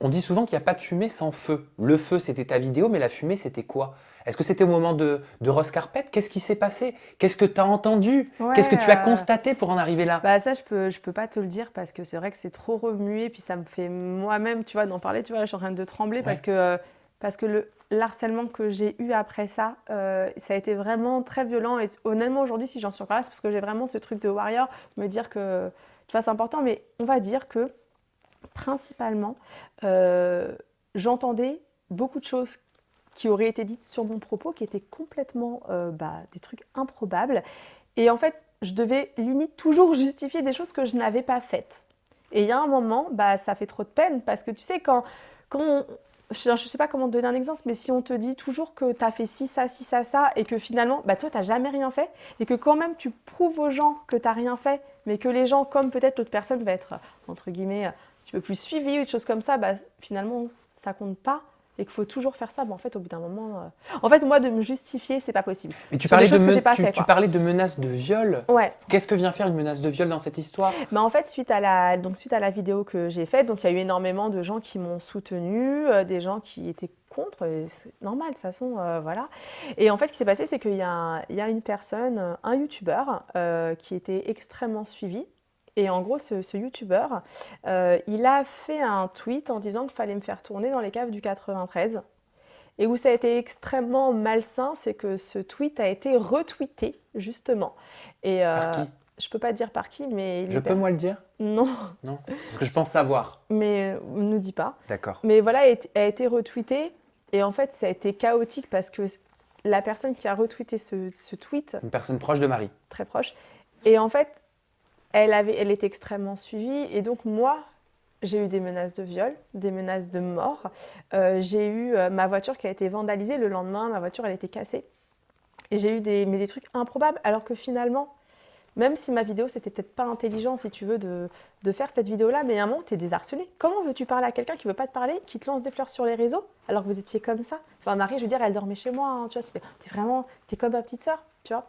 On dit souvent qu'il n'y a pas de fumée sans feu. Le feu, c'était ta vidéo, mais la fumée, c'était quoi? Est-ce que c'était au moment de Rose Carpet? Qu'est-ce qui s'est passé? Qu'est-ce que tu as entendu? Qu'est-ce que Ouais, tu as constaté pour en arriver là? bah ça je peux pas te le dire parce que c'est vrai que c'est trop remué puis ça me fait moi-même tu vois d'en parler tu vois là, je suis en train de trembler Ouais. parce que le l'harcèlement que j'ai eu après ça ça a été vraiment très violent et honnêtement aujourd'hui si j'en suis encore là c'est parce que j'ai vraiment ce truc de warrior de me dire que tu vois c'est important mais on va dire que principalement j'entendais beaucoup de choses qui auraient été dites sur mon propos qui étaient complètement des trucs improbables et en fait, je devais limite toujours justifier des choses que je n'avais pas faites. Et il y a un moment, ça fait trop de peine parce que tu sais, je ne sais pas comment te donner un exemple, mais si on te dit toujours que tu as fait ci, ça, et que finalement, toi, tu n'as jamais rien fait, et que quand même tu prouves aux gens que tu n'as rien fait, mais que les gens, comme peut-être l'autre personne va être, entre guillemets, un petit peu plus suivi ou des choses comme ça, finalement, ça compte pas. Et qu'il faut toujours faire ça, en fait, au bout d'un moment. En fait, moi, de me justifier, c'est pas possible. Mais tu Sur des parlais de, choses que j'ai men- pas tu, fait, tu quoi. parlais de menaces de viol. Ouais. Qu'est-ce que vient faire une menace de viol dans cette histoire? En fait, suite à la vidéo que j'ai faite, donc il y a eu énormément de gens qui m'ont soutenue, des gens qui étaient contre, et c'est normal de toute façon, voilà. Et en fait, ce qui s'est passé, c'est qu'il y a une personne, un youtubeur, qui était extrêmement suivi. Et en gros, ce youtubeur, il a fait un tweet en disant qu'il fallait me faire tourner dans les caves du 93. Et où ça a été extrêmement malsain, c'est que ce tweet a été retweeté, justement. Et Par qui? je peux pas dire par qui, mais Je peux moi le dire? non, Non? Parce que je pense savoir. mais on ne nous dit pas. D'accord. Mais voilà, a été retweeté. Et en fait, ça a été chaotique parce que la personne qui a retweeté ce tweet, Une personne proche de Marie. très proche, et en fait, elle était extrêmement suivie. Et donc, moi, j'ai eu des menaces de viol, des menaces de mort. J'ai eu ma voiture qui a été vandalisée. Le lendemain, ma voiture, elle était cassée. Et j'ai eu des trucs improbables. Alors que finalement, même si ma vidéo, c'était peut-être pas intelligent, si tu veux, de faire cette vidéo-là, mais à un moment, tu es désarçonné. Comment veux-tu parler à quelqu'un qui veut pas te parler, qui te lance des fleurs sur les réseaux, alors que vous étiez comme ça? Enfin, Marie, je veux dire, elle dormait chez moi, hein, tu vois, t'es comme ma petite sœur, tu vois.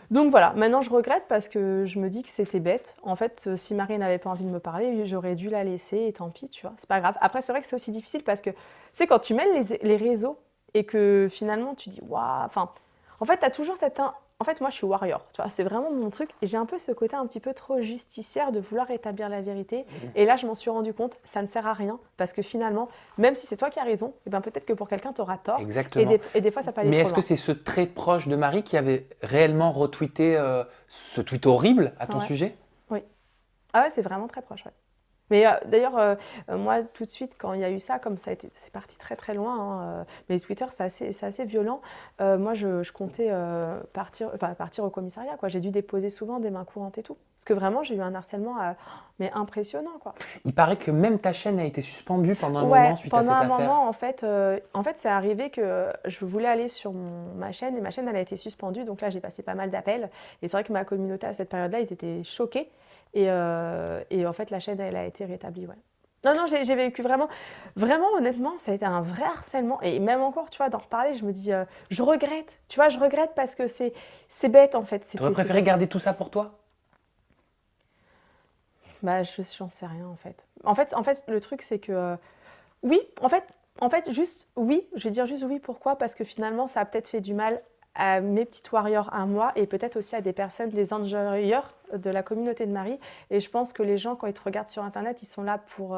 Donc voilà, maintenant je regrette parce que je me dis que c'était bête. En fait, si Marie n'avait pas envie de me parler, j'aurais dû la laisser et tant pis, tu vois. C'est pas grave. Après, c'est vrai que c'est aussi difficile parce que, tu sais, quand tu mêles les réseaux et que finalement tu dis, waouh, enfin, en fait, tu as toujours En fait, moi, je suis warrior, tu vois, c'est vraiment mon truc. Et j'ai un peu ce côté un petit peu trop justicière de vouloir établir la vérité. Et là, je m'en suis rendu compte, ça ne sert à rien parce que finalement, même si c'est toi qui as raison, eh ben, peut-être que pour quelqu'un, tu auras tort. Exactement. Et des fois, ça peut aller Mais trop est-ce que loin. c'est ce très proche de Marie qui avait réellement retweeté ce tweet horrible à ton Ouais, sujet? oui. Ah ouais, c'est vraiment très proche, ouais. Mais d'ailleurs, moi, tout de suite, quand il y a eu ça, comme ça a été, c'est parti très très loin, hein, mais Twitter, c'est assez violent. Moi, je comptais partir au commissariat, quoi. J'ai dû déposer souvent des mains courantes et tout. Parce que vraiment, j'ai eu un harcèlement mais impressionnant, quoi. Il paraît que même ta chaîne a été suspendue pendant un Ouais, moment suite à pendant cette un affaire. moment, en fait, c'est arrivé que je voulais aller sur ma chaîne et ma chaîne, elle a été suspendue. Donc là, j'ai passé pas mal d'appels. Et c'est vrai que ma communauté, à cette période-là, ils étaient choqués. Et en fait, la chaîne, elle a été rétablie, ouais. Non, non, j'ai vécu vraiment, vraiment, honnêtement, ça a été un vrai harcèlement. Et même encore, tu vois, d'en reparler, je me dis, je regrette. Tu vois, je regrette parce que c'est bête, en fait. T'aurais préféré garder tout ça pour toi? J'en sais rien, en fait. En fait, le truc, c'est que oui, en fait, juste oui, je vais dire juste oui. Pourquoi? Parce que finalement, ça a peut-être fait du mal à mes petites warriors à moi et peut-être aussi à des personnes, des enjoyeurs de la communauté de Marie. Et je pense que les gens, quand ils te regardent sur Internet, ils sont là pour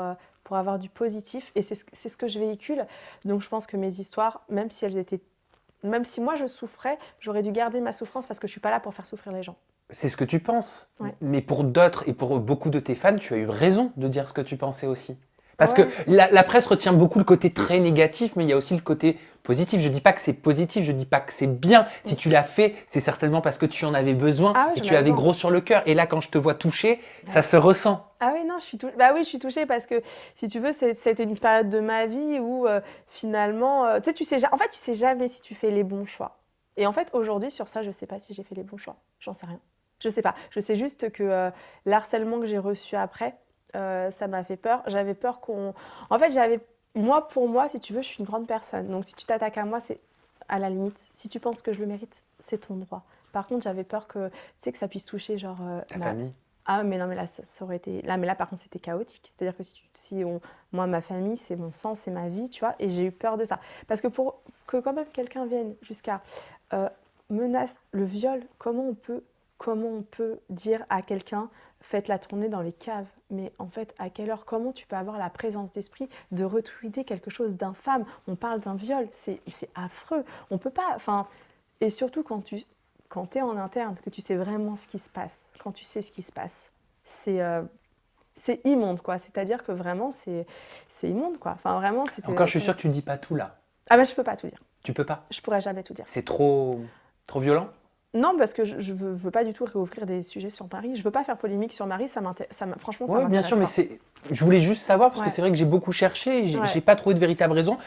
avoir du positif et c'est ce que je véhicule. Donc je pense que mes histoires, même si moi je souffrais, j'aurais dû garder ma souffrance parce que je suis pas là pour faire souffrir les gens. C'est ce que tu penses. Ouais. Mais pour d'autres et pour beaucoup de tes fans, tu as eu raison de dire ce que tu pensais aussi. Parce que Ouais. la presse retient beaucoup le côté très négatif, mais il y a aussi le côté positif. Je dis pas que c'est positif, je dis pas que c'est bien. Si tu l'as fait, c'est certainement parce que tu en avais besoin Ah oui, et j'en tu avais avais besoin. gros sur le cœur. Et là, quand je te vois toucher, ça Ouais. se ressent. Ah oui, non, bah oui, je suis touchée parce que, si tu veux, c'était une période de ma vie où, finalement, en fait, tu sais jamais si tu fais les bons choix. Et en fait, aujourd'hui, sur ça, je sais pas si j'ai fait les bons choix. J'en sais rien. Je sais pas. Je sais juste que l'harcèlement que j'ai reçu après, ça m'a fait peur. J'avais peur qu'on. En fait, moi, pour moi, si tu veux, je suis une grande personne. Donc, si tu t'attaques à moi, c'est à la limite. Si tu penses que je le mérite, c'est ton droit. Par contre, j'avais peur que, tu sais, que ça puisse toucher, genre, Ta famille. Ah, mais non, mais là, ça aurait été. Là, mais là, par contre, c'était chaotique. C'est-à-dire que moi, ma famille, c'est mon sang, c'est ma vie, tu vois, et j'ai eu peur de ça. Parce que pour que quand même quelqu'un vienne jusqu'à menace le viol, comment on peut dire à quelqu'un, faites la tournée dans les caves? Mais en fait, à quelle heure? Comment tu peux avoir la présence d'esprit de retweeter quelque chose d'infâme? On parle d'un viol, c'est affreux. On peut pas. Enfin, et surtout quand tu es en interne, que tu sais vraiment ce qui se passe, quand tu sais ce qui se passe, c'est immonde, quoi. C'est-à-dire que vraiment, c'est immonde, quoi. Enfin, vraiment, c'était... Encore, je suis sûr que tu ne dis pas tout là. Ah ben, je peux pas tout dire. Tu peux pas. Je pourrais jamais tout dire. C'est trop violent? Non, parce que je veux pas du tout réouvrir des sujets sur Marie. Je veux pas faire polémique sur Marie, franchement, ça Oui, bien m'intéresse sûr, pas. mais je voulais juste savoir, parce que Ouais. c'est vrai que j'ai beaucoup cherché, j'ai Ouais. pas trouvé de véritable raison.